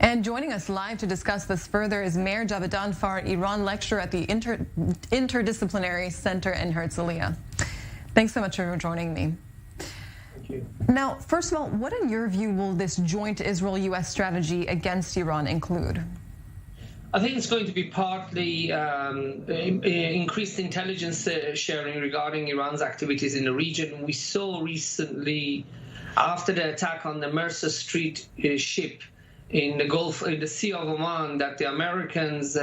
And joining us live to discuss this further is Meir Javedanfar, Iran lecturer at the Interdisciplinary Center in Herzliya. Thanks so much for joining me. Thank you. Now, first of all, what in your view will this joint Israel-U.S. strategy against Iran include? I think it's going to be partly increased intelligence sharing regarding Iran's activities in the region. We saw recently, after the attack on the Mercer Street ship in the Gulf, in the Sea of Oman, that the Americans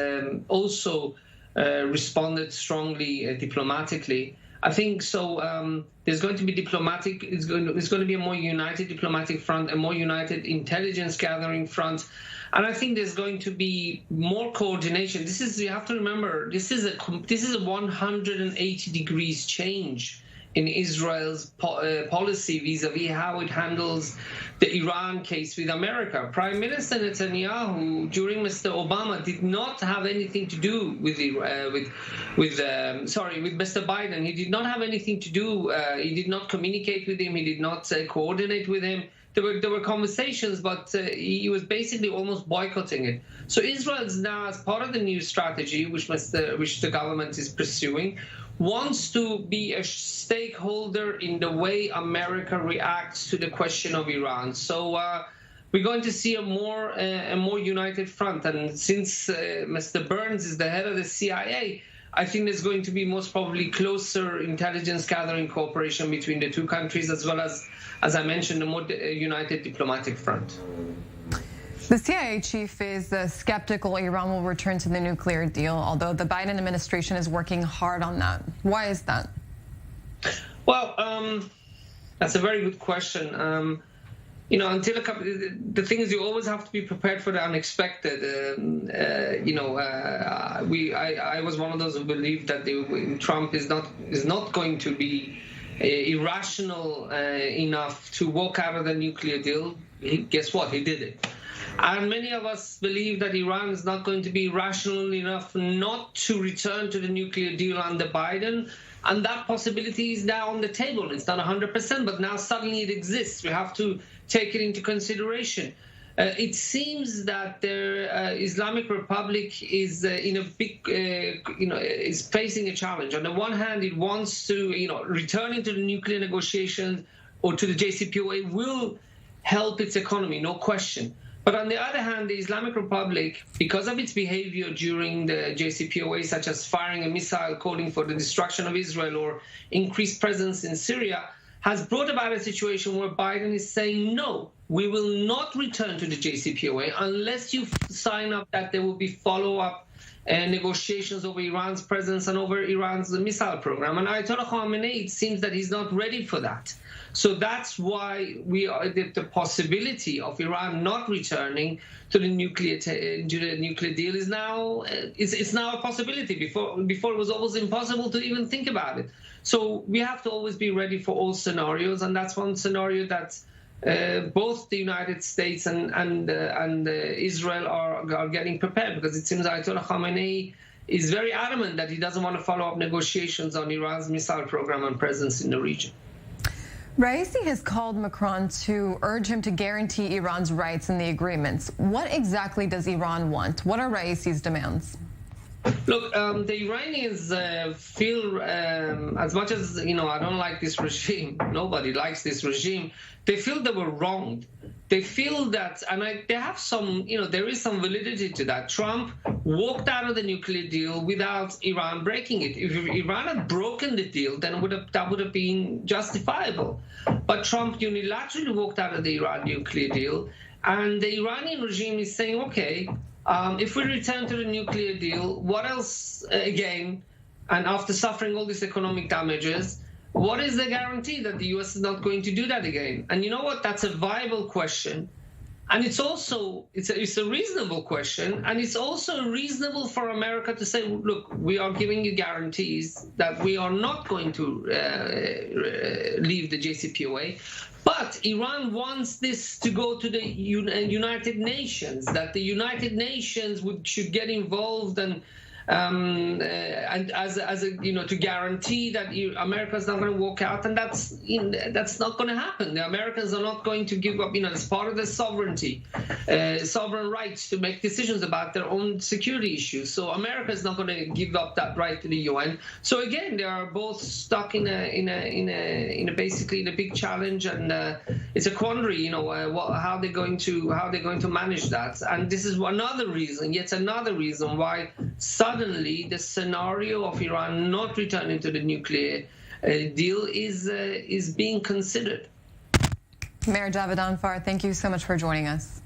also responded strongly diplomatically. I think so. There's going to be diplomatic. It's going to be a more united diplomatic front, a more united intelligence gathering front, and I think there's going to be more coordination. This is, you have to remember, this is a 180 degrees change in Israel's policy vis-a-vis how it handles the Iran case with America. Prime Minister Netanyahu, during Mr. Obama, did not have anything to do with Mr. Biden. He did not have anything to do. He did not communicate with him. He did not coordinate with him. There were conversations, but he was basically almost boycotting it. So Israel's now, as part of the new strategy, which the government is pursuing, wants to be a stakeholder in the way America reacts to the question of Iran. So we're going to see a more united front. And since Mr. Burns is the head of the CIA, I think there's going to be most probably closer intelligence gathering cooperation between the two countries, as well as I mentioned, a more united diplomatic front. The CIA chief is skeptical Iran will return to the nuclear deal, although the Biden administration is working hard on that. Why is that? Well, that's a very good question. Until the thing is, you always have to be prepared for the unexpected. I was one of those who believed that Trump is not going to be irrational enough to walk out of the nuclear deal. Guess what? He did it. And many of us believe that Iran is not going to be rational enough not to return to the nuclear deal under Biden. And that possibility is now on the table. It's not 100%, but now suddenly it exists. We have to take it into consideration. It seems that the Islamic Republic is in a big, is facing a challenge. On the one hand, it wants to, returning to the nuclear negotiations or to the JCPOA will help its economy, no question. But on the other hand, the Islamic Republic, because of its behavior during the JCPOA, such as firing a missile calling for the destruction of Israel or increased presence in Syria, has brought about a situation where Biden is saying, no, we will not return to the JCPOA unless you sign up that there will be follow-up negotiations over Iran's presence and over Iran's missile program. And Ayatollah Khamenei, it seems that he's not ready for that. So that's why the possibility of Iran not returning to the nuclear deal is now it's now a possibility. Before it was almost impossible to even think about it. So we have to always be ready for all scenarios, and that's one scenario that both the United States and Israel are getting prepared, because it seems Ayatollah Khamenei is very adamant that he doesn't want to follow up negotiations on Iran's missile program and presence in the region. Raisi has called Macron to urge him to guarantee Iran's rights in the agreements. What exactly does Iran want? What are Raisi's demands? Look, the Iranians feel, as much as, I don't like this regime, nobody likes this regime, they feel they were wronged. They feel that, and they have some, there is some validity to that. Trump walked out of the nuclear deal without Iran breaking it. If Iran had broken the deal, then that would have been justifiable. But Trump unilaterally walked out of the Iran nuclear deal, and the Iranian regime is saying, okay, if we return to the nuclear deal, what else again? And after suffering all these economic damages, what is the guarantee that the U.S. is not going to do that again? And you know what? That's a viable question. And it's also, it's a reasonable question. And it's also reasonable for America to say, look, we are giving you guarantees that we are not going to leave the JCPOA. But Iran wants this to go to the United Nations, that the United Nations should get involved and and as a to guarantee that America's not going to walk out, and that's not going to happen. The Americans are not going to give up. It's part of their sovereignty, sovereign rights to make decisions about their own security issues. So America is not going to give up that right to the UN. So again, they are both stuck in a basically in a big challenge, and it's a quandary. How they're going to manage that. And this is yet another reason why suddenly the scenario of Iran not returning to the nuclear deal is being considered. Meir Javedanfar, thank you so much for joining us.